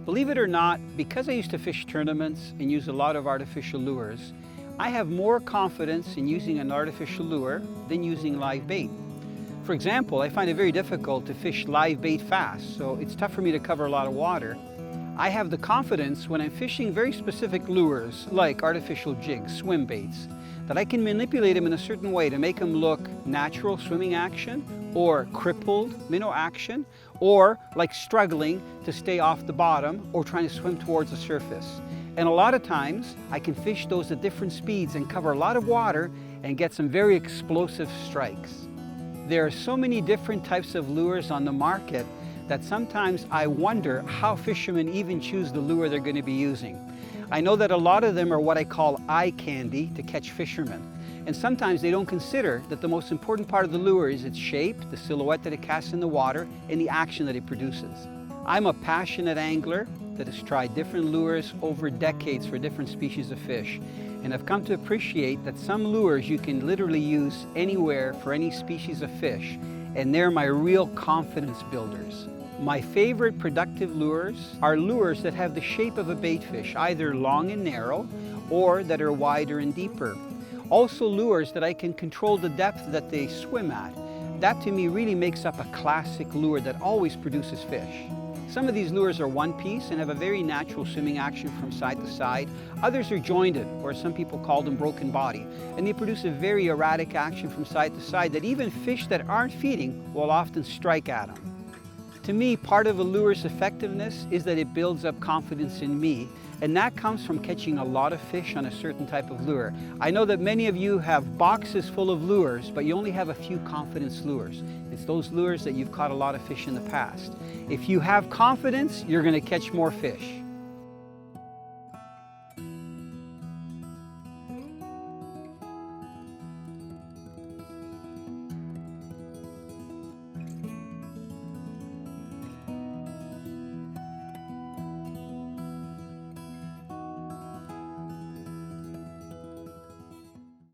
Believe it or not, because I used to fish tournaments and use a lot of artificial lures, I have more confidence in using an artificial lure than using live bait. For example, I find it very difficult to fish live bait fast, so it's tough for me to cover a lot of water. I have the confidence when I'm fishing very specific lures, like artificial jigs, swim baits, that I can manipulate them in a certain way to make them look natural swimming action, or crippled minnow action, or like struggling to stay off the bottom or trying to swim towards the surface. And a lot of times I can fish those at different speeds and cover a lot of water and get some very explosive strikes. There are so many different types of lures on the market that sometimes I wonder how fishermen even choose the lure they're going to be using. I know that a lot of them are what I call eye candy to catch fishermen. And sometimes they don't consider that the most important part of the lure is its shape, the silhouette that it casts in the water, and the action that it produces. I'm a passionate angler that has tried different lures over decades for different species of fish. And I've come to appreciate that some lures you can literally use anywhere for any species of fish, and they're my real confidence builders. My favorite productive lures are lures that have the shape of a baitfish, either long and narrow, or that are wider and deeper. Also lures that I can control the depth that they swim at. That to me really makes up a classic lure that always produces fish. Some of these lures are one piece and have a very natural swimming action from side to side. Others are jointed, or some people call them broken body, and they produce a very erratic action from side to side that even fish that aren't feeding will often strike at them. To me, part of a lure's effectiveness is that it builds up confidence in me, and that comes from catching a lot of fish on a certain type of lure. I know that many of you have boxes full of lures, but you only have a few confidence lures. It's those lures that you've caught a lot of fish in the past. If you have confidence, you're going to catch more fish.